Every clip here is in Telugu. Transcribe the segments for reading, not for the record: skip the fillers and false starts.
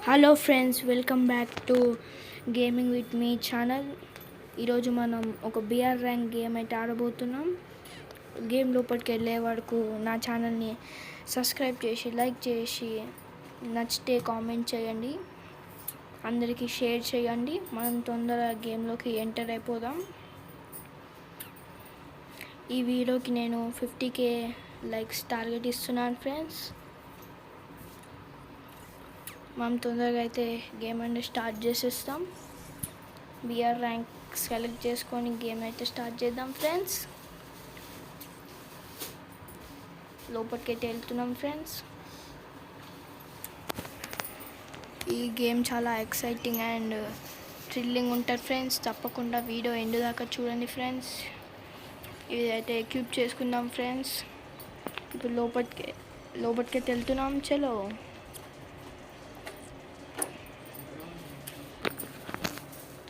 Hello friends, welcome back to gaming with me channel. ఈరోజు మనం ఒక బిఆర్ ర్యాంక్ గేమ్ అయితే ఆడబోతున్నాం. గేమ్ లోపలికి వెళ్ళే వరకు నా ఛానల్ని సబ్స్క్రైబ్ చేసి లైక్ చేసి నచ్చితే కామెంట్ చేయండి, అందరికీ షేర్ చేయండి. మనం తొందరగా గేమ్లోకి ఎంటర్ అయిపోదాం. ఈ వీడియోకి నేను 50K లైక్స్ టార్గెట్ ఇస్తున్నాను ఫ్రెండ్స్. మనం తొందరగా అయితే గేమ్ అంటే స్టార్ట్ చేసేస్తాం. బిఆర్ ర్యాంక్ సెలెక్ట్ చేసుకొని గేమ్ అయితే స్టార్ట్ చేద్దాం ఫ్రెండ్స్. లోపలికి అయితే వెళ్తున్నాం ఫ్రెండ్స్. ఈ గేమ్ చాలా ఎక్సైటింగ్ అండ్ థ్రిల్లింగ్ ఉంటుంది ఫ్రెండ్స్. తప్పకుండా వీడియో ఎండ్ దాకా చూడండి ఫ్రెండ్స్. ఇది అయితే ఎక్విప్ చేసుకుందాం ఫ్రెండ్స్. ఇప్పుడు లోపలికి వెళ్తున్నాం. చలో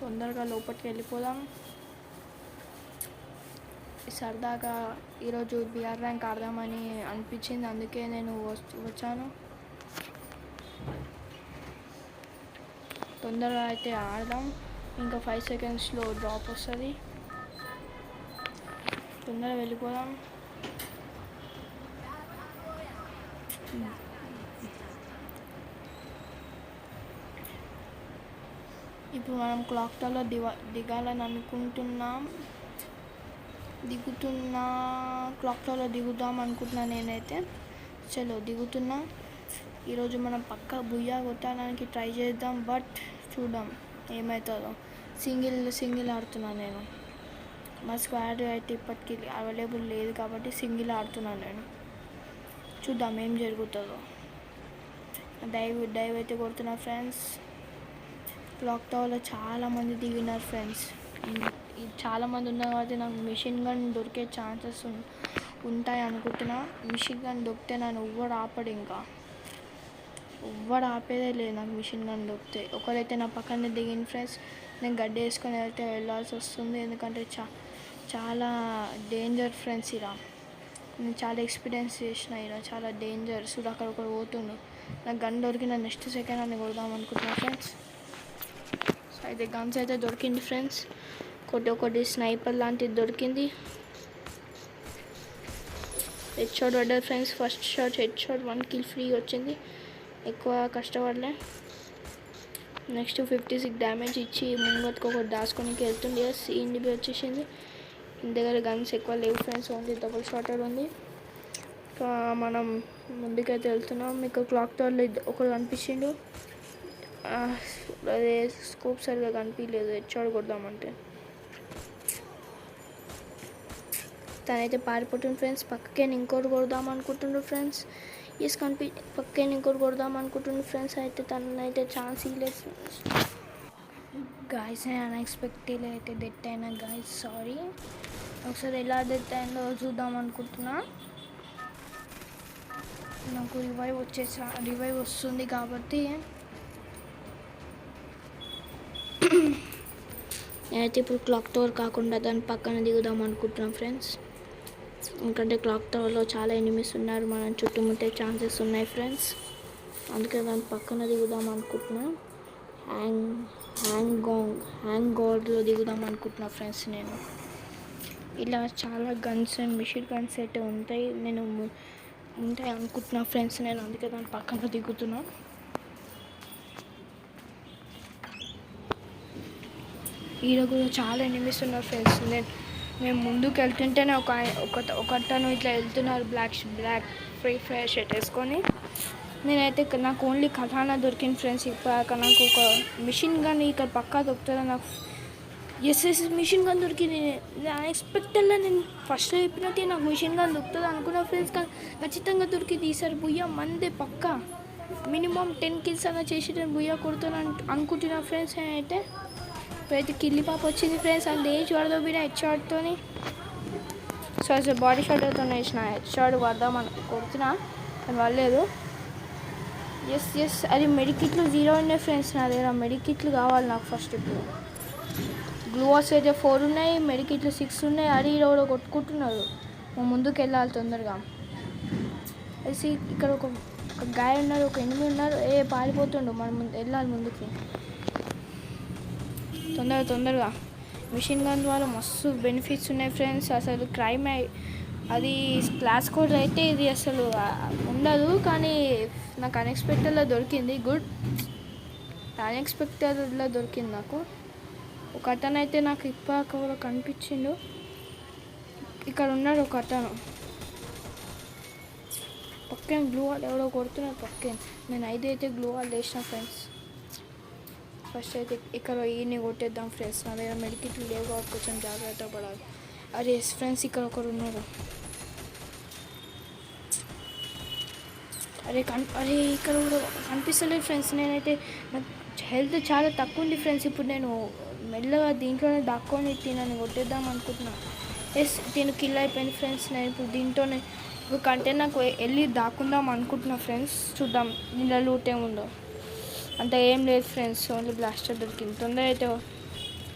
తొందరగా లోపలికి వెళ్ళిపోదాం. సరదాగా ఈరోజు బిఆర్ ర్యాంక్ ఆడదామని అనిపించింది, అందుకే నేను వచ్చాను. తొందరగా అయితే ఆడదాం. ఇంకా 5 సెకండ్స్లో డ్రాప్ వస్తుంది. తొందరగా వెళ్ళిపోదాం. ఇప్పుడు మనం క్లాక్ టవర్లో దిగాలని అనుకుంటున్నాం. క్లాక్ టవర్లో దిగుదాం అనుకుంటున్నా నేనైతే. చలో దిగుతున్నా. ఈరోజు మనం పక్కా బుయ్యా కొట్టడానికి ట్రై చేద్దాం, బట్ చూద్దాం ఏమవుతుందో. సింగిల్ ఆడుతున్నాను నేను. మా స్క్వాడ్ అయితే ఇప్పటికీ అవైలబుల్ లేదు కాబట్టి సింగిల్ ఆడుతున్నాను నేను. చూద్దాం ఏం జరుగుతుందో. డైవ్ అయితే కొడుతున్నా ఫ్రెండ్స్. క్లాక్ టవర్లో చాలామంది దిగినారు ఫ్రెండ్స్. చాలామంది ఉన్నారు కాబట్టి నాకు మిషన్ గన్ దొరికే ఛాన్సెస్ ఉంటాయి అనుకుంటున్నా. మిషన్ గన్ దొరికితే నన్ను ఎవ్వడు ఆపడు. ఇంకా ఎవ్వడు ఆపేదే లేదు నాకు మిషన్ గన్ దొరికితే. ఒకరైతే నా పక్కనే దిగిన ఫ్రెండ్స్. నేను గడ్డి వేసుకొని అయితే వెళ్ళాల్సి వస్తుంది, ఎందుకంటే చాలా డేంజర్ ఫ్రెండ్స్. ఇలా నేను చాలా ఎక్స్పీరియన్స్ చేసిన. ఇలా చాలా డేంజర్. చూడు అక్కడ ఒకరు పోతుండు. నాకు గన్ దొరికిన నెక్స్ట్ సెకండ్ అని కొడదాం అనుకుంటున్నా ఫ్రెండ్స్. అయితే గన్స్ అయితే దొరికింది ఫ్రెండ్స్. ఒకటి స్నైపర్ లాంటిది దొరికింది. హెడ్ షాట్ పడ్డది friends. First shot head shot, 1 kill free వచ్చింది. ఎక్కువ కష్టపడలే. నెక్స్ట్ 56 డ్యామేజ్ ఇచ్చి ముంగత్కి ఒకటి దాచుకోనికి వెళ్తుంది. ఇండిపి వచ్చేసింది. ఇంటి దగ్గర గన్స్ ఎక్కువ లేవు ఫ్రెండ్స్, ఓన్లీ డబుల్ షాటర్ ఉంది. మనం ముందుకైతే వెళ్తున్నాం. మీకు క్లాక్ టవర్లో ఒకడు కనిపించిండు. అదే స్కోప్ సరిగా కనిపించలేదు. హెడ్షాట్ కొడదామంటే తనైతే పారిపోతుంది ఫ్రెండ్స్. పక్కకే ఇంకోటి కొడదాం అనుకుంటుండ్రు ఫ్రెండ్స్. పక్కకే ఇంకోటి కొడదాం అనుకుంటుండ్రు ఫ్రెండ్స్. అయితే తనైతే ఛాన్స్ ఇవ్వలేదు గాయస్. నేను అన్ఎక్స్పెక్టెడ్ అయితే డెత్ అయినా గాయస్, సారీ. ఒకసారి ఎలా డెత్ అయిందో చూద్దాం అనుకుంటున్నా. నాకు రివైవ్ వస్తుంది కాబట్టి నేనైతే ఇప్పుడు క్లాక్ టవర్ కాకుండా దాని పక్కన దిగుదాం అనుకుంటున్నాం ఫ్రెండ్స్. ఎందుకంటే క్లాక్ టవర్లో చాలా ఎనిమిస్ ఉన్నారు, మనం చుట్టుముట్టే ఛాన్సెస్ ఉన్నాయి ఫ్రెండ్స్. అందుకే దాని పక్కన దిగుదాం అనుకుంటున్నా. హ్యాంగ్ గోడ్లో దిగుదాం అనుకుంటున్నా ఫ్రెండ్స్. నేను ఇలా చాలా గన్స్ అండ్ మిషన్ గన్స్ అయితే ఉంటాయి అనుకుంటున్నా ఫ్రెండ్స్. నేను అందుకే దాని పక్కన దిగుతున్నా. ఈరోజు కూడా చాలా ఎనిమిస్ ఉన్నారు ఫ్రెండ్స్. మేము ముందుకు వెళ్తుంటేనే ఒకతను ఇట్లా వెళ్తున్నారు బ్లాక్ ఫ్రీ ఫైర్ షర్ట్ వేసుకొని. నేనైతే నాకు ఓన్లీ కథానా దొరికింది ఫ్రెండ్స్. ఇప్పుడు నాకు ఒక మిషన్ గన్ ఇక్కడ పక్కా దొరుకుతుందా నాకు. ఎస్ మిషన్ గన్ దొరికింది. అన్ఎక్స్పెక్టెడ్గా నేను ఫస్ట్ చెప్పినట్టే నాకు మిషన్ గన్ దొరుకుతుంది అనుకున్నా ఫ్రెండ్స్, కానీ ఖచ్చితంగా దొరికింది. ఈసారి బుయ్యా మందే పక్కా. మినిమం 10 kills అలా చేసి నేను బుయ్యా కొడుతాను అనుకుంటున్నా ఫ్రెండ్స్. అయితే కిల్లి పాప వచ్చింది ఫ్రెండ్స్. అది ఏజ్ పడదోబిన హెడ్ షాట్తోని. సో అసలు బాడీ షాట్తో వేసిన హెడ్ షాట్ పడదామని కొడుతున్నా, కానీ పడలేదు. ఎస్ అది మెడికిట్లు 0 ఉన్నాయి ఫ్రెండ్స్. నా దగ్గర మెడికిట్లు కావాలి నాకు ఫస్ట్. ఇప్పుడు గ్లూవాస్ అయితే 4 ఉన్నాయి, మెడికిట్లు 6 ఉన్నాయి. అది కూడా కొట్టుకుంటున్నారు. ముందుకు వెళ్ళాలి తొందరగా. ఇక్కడ ఒక ఒక గాయ ఉన్నారు, ఒక ఎనిమిది ఉన్నారు. పారిపోతుండు, మనం వెళ్ళాలి ముందుకి తొందరగా. మిషన్ గన్ ద్వారా మస్తు బెనిఫిట్స్ ఉన్నాయి ఫ్రెండ్స్. అసలు క్రైమ్ అది క్లాస్ కోడ్ అయితే ఇది అసలు ఉండదు, కానీ నాకు అన్ఎక్స్పెక్టెడ్లో దొరికింది. అన్ఎక్స్పెక్టెడ్లో దొరికింది నాకు. ఒక అతను అయితే నాకు ఇప్పటికూడా కనిపించిండు. ఇక్కడ ఉన్నాడు ఒక అతను. పక్కన గ్లూ వాల్ ఎవడో కొడుతున్నాడు పక్కన. నేను అయితే గ్లూ వాల్ వేసిన ఫ్రెండ్స్. ఫస్ట్ అయితే ఇక్కడ ఈయన్ని కొట్టేద్దాం ఫ్రెండ్స్. నా దగ్గర మెడికిట్లు లేవు కాబట్టి కొంచెం జాగ్రత్త పడాలి. అరే ఫ్రెండ్స్, ఇక్కడ ఒకరు ఉన్నారు. అరే ఇక్కడ కనిపిస్తలేదు ఫ్రెండ్స్. నేనైతే నాకు హెల్త్ చాలా తక్కువ ఉంది ఫ్రెండ్స్. ఇప్పుడు నేను మెల్లగా దీంట్లోనే దాక్కొని తినని కొట్టేద్దాం అనుకుంటున్నా. తిను కిల్ అయిపోయింది ఫ్రెండ్స్. నేను ఇప్పుడు దీంట్లోనే కంటైనర్కి వెళ్ళి దాక్కుందాం అనుకుంటున్నా ఫ్రెండ్స్. చూద్దాం దీనిలో లూట్ ఏముందో. అంత ఏం లేదు ఫ్రెండ్స్, ఓన్లీ బ్లాస్టర్ దొరికింది. తొందర అయితే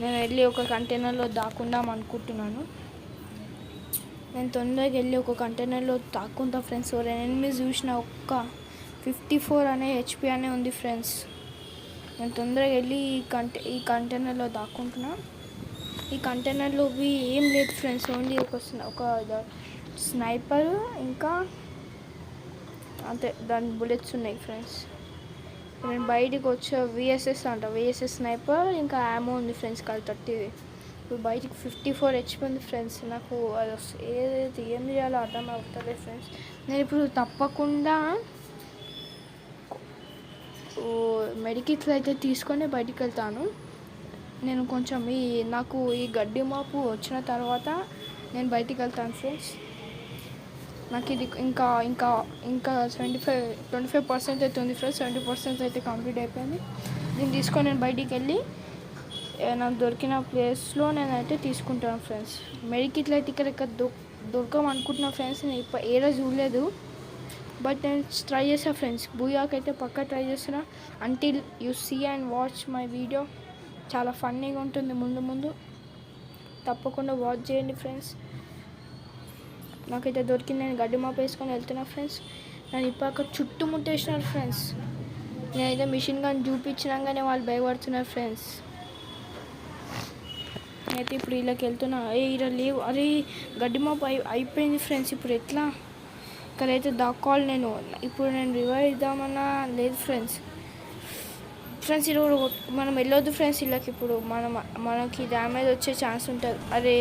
నేను వెళ్ళి ఒక కంటైనర్లో దాక్కుందాం అనుకుంటున్నాను. నేను తొందరగా వెళ్ళి ఒక కంటైనర్లో దాక్కుంటా ఫ్రెండ్స్. ఎనిమిది చూసిన ఒక్క 54 అనే HP అనే ఉంది ఫ్రెండ్స్. నేను తొందరగా వెళ్ళి ఈ కంటైనర్లో దాక్కుంటున్నా. ఈ కంటైనర్లో ఏం లేదు ఫ్రెండ్స్, ఓన్లీ ఒక స్నైపర్ ఇంకా అంతే, దాని బుల్లెట్స్ ఉన్నాయి ఫ్రెండ్స్. నేను బయటికి వచ్చే VSS స్నైపర్ ఇంకా యామో ఉంది ఫ్రెండ్స్, కాదు 30. ఇప్పుడు బయటికి 54 HP ఉంది ఫ్రెండ్స్. నాకు అది ఏం చేయాలో అర్థం అవుతుంది ఫ్రెండ్స్. నేను ఇప్పుడు తప్పకుండా మెడికిట్లు అయితే తీసుకొని బయటికి వెళ్తాను. నేను కొంచెం నాకు ఈ గడ్డి మాపు వచ్చిన తర్వాత నేను బయటికి వెళ్తాను ఫ్రెండ్స్. నాకు ఇది ఇంకా 25% అయితే ఉంది ఫ్రెండ్స్. 70% అయితే కంప్లీట్ అయిపోయింది. దీన్ని తీసుకొని నేను బయటికి వెళ్ళి నాకు దొరికిన ప్లేస్లో నేనైతే తీసుకుంటాను ఫ్రెండ్స్. మెడికిట్లు అయితే ఇక్కడ దొరకమనుకుంటున్నా ఫ్రెండ్స్. నేను ఇప్పుడు ఏదో చూడలేదు, బట్ నేను ట్రై చేస్తాను ఫ్రెండ్స్. బూయాకైతే పక్కా ట్రై చేస్తున్నా. Until you see and watch my video. చాలా ఫన్నీగా ఉంటుంది. ముందు తప్పకుండా వాచ్ చేయండి ఫ్రెండ్స్. నాకైతే దొరికింది. నేను గడ్డి మాపు వేసుకొని వెళ్తున్నా ఫ్రెండ్స్. నేను ఇప్పుడు చుట్టుముట్టేసినారు ఫ్రెండ్స్. నేనైతే మిషన్ గన్ చూపించినాకనే వాళ్ళు భయపడుతున్నారు ఫ్రెండ్స్. నేనైతే ఇప్పుడు వీళ్ళకి వెళ్తున్నా. ఇలా లేవు. అరే గడ్డి మాపు అయిపోయింది ఫ్రెండ్స్. ఇప్పుడు ఎట్లా? ఇక్కడైతే దాక్కోవాలి నేను. ఇప్పుడు నేను రివైవ్ ఇద్దామన్నా లేదు ఫ్రెండ్స్. ఈరోజు మనం వెళ్ళొద్దు ఫ్రెండ్స్ వీళ్ళకి. ఇప్పుడు మనకి డ్యామేజ్ వచ్చే ఛాన్స్ ఉంటుంది. అరే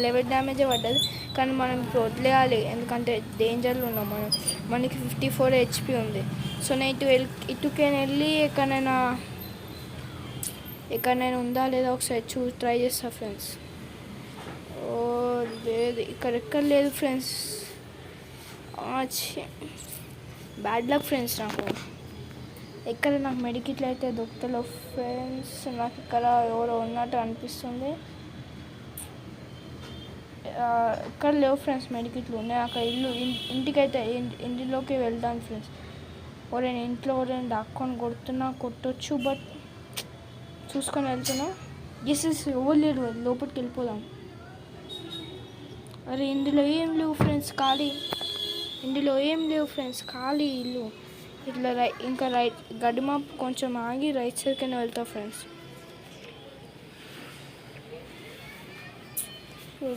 లెవెల్ డ్యామేజే పడ్డది, కానీ మనం ఇప్పుడు వదిలేయాలి, ఎందుకంటే డేంజర్లో ఉన్నాం మనం. మనకి 54 HP ఉంది. సో నేను ఇటుకైనా వెళ్ళి ఎక్కడైనా ఉందా లేదా ఒకసారి ట్రై చేస్తా ఫ్రెండ్స్. లేదు, ఎక్కడ లేదు ఫ్రెండ్స్. Bad luck friends. నాకు మెడికిట్లు అయితే దొరుకుతలేవు ఫ్రెండ్స్. నాకు ఇక్కడ ఎవరో ఉన్నట్టు అనిపిస్తుంది. ఇక్కడ లేవు ఫ్రెండ్స్ మెడికిట్లు. నేను అక్కడ ఇంటికైతే ఇంటిలోకి వెళ్తాను ఫ్రెండ్స్. ఇంట్లో దాక్కొని కొట్టొచ్చు, బట్ చూసుకొని వెళ్తున్నా. ఎవరు లేరు, లోపలికి వెళ్ళిపోదాం. అరే ఇందులో ఏం లేవు ఫ్రెండ్స్, ఖాళీ. ఇల్లు ఇట్లా ఇంకా గడ్డి మాపు కొంచెం ఆగి రైట్ సైడ్కైనా వెళ్తా ఫ్రెండ్స్.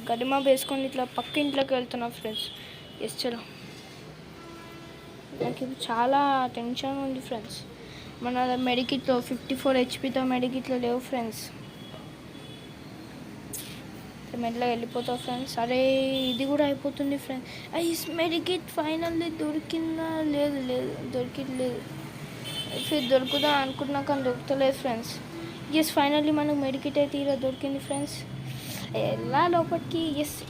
గడ్డి మాపు వేసుకొని ఇట్లా పక్క ఇంట్లోకి వెళ్తున్నా ఫ్రెండ్స్. చలో. నాకు ఇప్పుడు చాలా టెన్షన్ ఉంది ఫ్రెండ్స్. మన మెడికిట్లో 54 HPతో మెడికిట్లో లేవు ఫ్రెండ్స్. మెల్లగా వెళ్ళిపోతావు ఫ్రెండ్స్. అరే ఇది కూడా అయిపోతుంది ఫ్రెండ్స్. మెడికిట్ ఫైనల్లీ దొరికిందా? లేదు దొరికిట్లేదు. దొరుకుదా అనుకున్నా కానీ దొరుకుతలేదు ఫ్రెండ్స్. ఫైనల్లీ మనకు మెడికిట్ అయితే ఇలా దొరికింది ఫ్రెండ్స్. ఎలా లోపలికి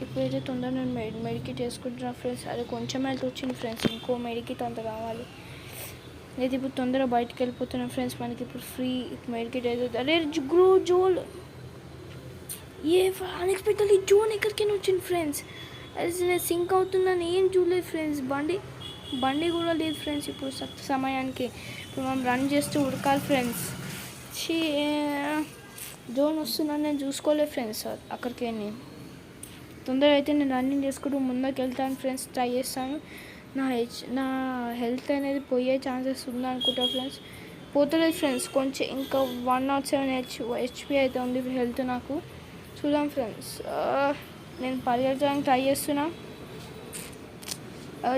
ఇప్పుడైతే తొందరగా నేను మెడికిట్ వేసుకుంటున్నా ఫ్రెండ్స్. అది కొంచెం హెల్త్ వచ్చింది ఫ్రెండ్స్. ఇంకో మెడికిట్ అంత కావాలి. అయితే ఇప్పుడు తొందరగా బయటకు వెళ్ళిపోతున్నాను ఫ్రెండ్స్. మనకి ఇప్పుడు ఫ్రీ మెడికిట్ అయితే. అరే జోల్ అన్ఎక్స్పెక్టెడ్లీ జోన్ ఎక్కడికైనా వచ్చింది ఫ్రెండ్స్. అది నేను సింక్ అవుతుందని ఏం చూడలేదు ఫ్రెండ్స్. బండి కూడా లేదు ఫ్రెండ్స్. ఇప్పుడు సమయానికి ఇప్పుడు మనం రన్ చేస్తూ ఉడకాలి ఫ్రెండ్స్. జోన్ వస్తుందని నేను చూసుకోలేదు ఫ్రెండ్స్. అక్కడికి తొందరగా అయితే నేను రన్నింగ్ చేసుకుంటూ ముందుకు వెళ్తాను ఫ్రెండ్స్. ట్రై చేస్తాను. నా హెల్త్ అనేది పోయే ఛాన్సెస్ ఉందనుకుంటా ఫ్రెండ్స్. పోతలేదు ఫ్రెండ్స్, కొంచెం ఇంకా 107 హెచ్పి అయితే ఉంది హెల్త్ నాకు. చూద్దాం ఫ్రెండ్స్. నేను పరిగెత్తడానికి ట్రై చేస్తున్నా.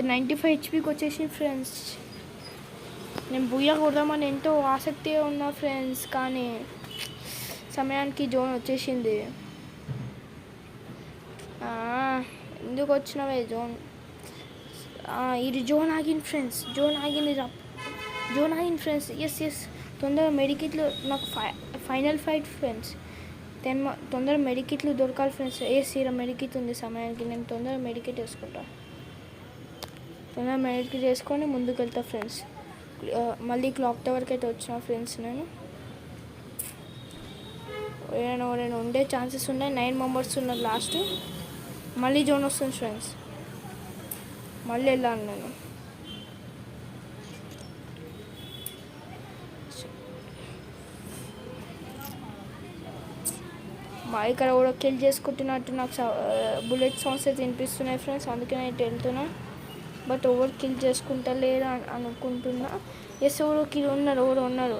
95 హెచ్పికి వచ్చేసి ఫ్రెండ్స్. నేను బుయ్య కొడదామని ఎంతో ఆసక్తిగా ఉన్నా ఫ్రెండ్స్, కానీ సమయానికి జోన్ వచ్చేసింది. ఎందుకు వచ్చినవే జోన్? ఇది జోన్ ఆగింది ఫ్రెండ్స్, జోన్ ఆగింది ఫ్రెండ్స్. ఎస్ తొందరగా మెడికిట్లు నాకు ఫైనల్ ఫైట్ ఫ్రెండ్స్. తొందరగా మెడికిట్లు దొరకాలి ఫ్రెండ్స్. ఇలా మెడికిట్ ఉంది సమయానికి. నేను తొందరగా మెడికిట్ వేసుకుంటా. తొందరగా మెడికిట్ వేసుకొని ముందుకు వెళ్తా ఫ్రెండ్స్. మళ్ళీ క్లాక్ టవర్కి అయితే వచ్చిన ఫ్రెండ్స్. నేను ఉండే ఛాన్సెస్ ఉన్నాయి. 9 మెంబర్స్ ఉన్నారు లాస్ట్. మళ్ళీ జోన్ వస్తుంది ఫ్రెండ్స్. మళ్ళీ వెళ్ళాను నేను. ఇక్కడ కూడా కిల్ చేసుకుంటున్నట్టు నాకు బుల్లెట్ సౌండ్స్ అయితే వినిపిస్తున్నాయి ఫ్రెండ్స్. అందుకే నేను వెళ్తున్నా. బట్ ఎవరు కిల్ చేసుకుంటా లేరు అనుకుంటున్నా. ఎవరు ఉన్నారు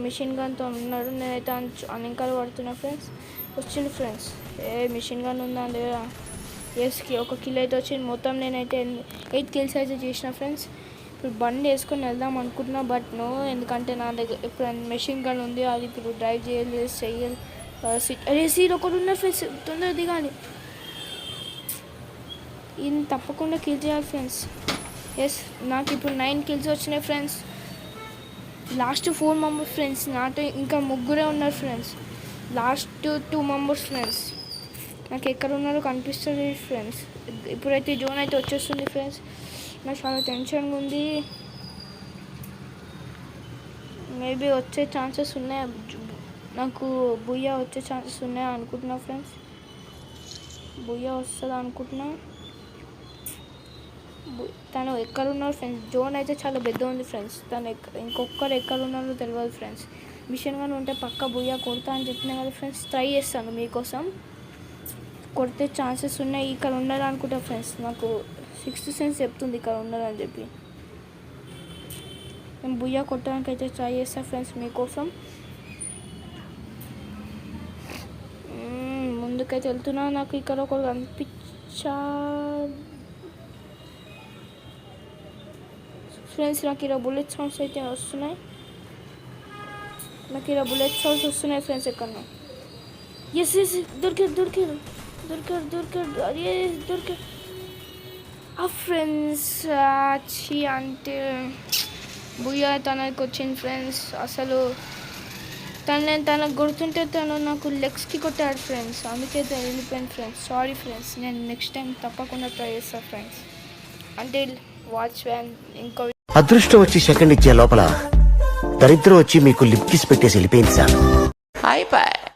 మిషన్ గన్తో ఉన్నారు. నేనైతే అనింకాలు పడుతున్నా ఫ్రెండ్స్. వచ్చింది ఫ్రెండ్స్. మిషన్ గన్ ఉందా లేదా? ఒక కిల్ అయితే వచ్చింది. మొత్తం నేనైతే 8 కిల్స్ అయితే చేసిన ఫ్రెండ్స్. ఇప్పుడు బండి వేసుకొని వెళ్దాం అనుకుంటున్నా, బట్ నో. ఎందుకంటే నా దగ్గర ఇప్పుడు మెషిన్ గన్ ఉంది. అది ఇప్పుడు డ్రైవ్ చెయ్యాలి. సీట్ ఒకటి ఉన్న ఫ్రెండ్స్. తొందరగా దిగాలి. ఇది తప్పకుండా కిల్ చేయాలి ఫ్రెండ్స్. నాకు ఇప్పుడు 9 కిల్స్ వచ్చినాయి ఫ్రెండ్స్. Last 4 members friends. నాతో ఇంకా ముగ్గురే ఉన్నారు ఫ్రెండ్స్. Last 2 members friends. నాకు ఎక్కడ ఉన్నారో కనిపిస్తుంది ఫ్రెండ్స్. ఇప్పుడైతే జోన్ అయితే వచ్చేస్తుంది ఫ్రెండ్స్. నాకు చాలా టెన్షన్గా ఉంది. మేబీ వచ్చే ఛాన్సెస్ ఉన్నాయి. నాకు బుయ్య వచ్చే ఛాన్సెస్ ఉన్నాయి అనుకుంటున్నా ఫ్రెండ్స్. బుయ్య వస్తుంది అనుకుంటున్నా. తను ఎక్కడ ఉన్నారు ఫ్రెండ్స్? జోన్ అయితే చాలా పెద్ద ఉంది ఫ్రెండ్స్. ఇంకొకరు ఎక్కడ ఉన్నారో తెలియదు ఫ్రెండ్స్. మిషన్ కానీ ఉంటే పక్క బుయ్య కొడతా అని చెప్పినా కదా ఫ్రెండ్స్. ట్రై చేస్తాను మీకోసం. కొడితే ఛాన్సెస్ ఉన్నాయి. ఇక్కడ ఉండాలి అనుకుంటా ఫ్రెండ్స్. నాకు 6th సెన్స్ చెప్తుంది ఇక్కడ ఉండాలని చెప్పి. నేను బుయ్య కొట్టడానికి అయితే ట్రై చేస్తాను ఫ్రెండ్స్ మీకోసం. ముందుకైతే వెళ్తున్నా. నాకు ఇక్కడ ఒకరు కనిపించా ఫ్రెండ్స్. నాకు ఇలా బుల్లెట్ సౌండ్స్ అయితే వస్తున్నాయి. ఫ్రెండ్స్. ఎక్కడన్నా దొరికారు. ఫ్రెండ్స్ అంటే బుయ్య తనకి వచ్చింది ఫ్రెండ్స్. అసలు తనకు గుర్తుంటే తను నాకు లెగ్స్కి కొట్టాడు ఫ్రెండ్స్. అందుకే వెళ్ళిపోయాను ఫ్రెండ్స్. Sorry friends. నేను నెక్స్ట్ టైం తప్పకుండా ట్రై చేస్తాను ఫ్రెండ్స్. అంటే వాచ్ వ్యాన్ ఇంకో అదృష్టం వచ్చి సెకండ్ ఇచ్చే లోపల దరిద్రం వచ్చి మీకు లిప్ కిస్ పెట్టేసి వెళ్ళిపోయింది సార్. అయిపోయి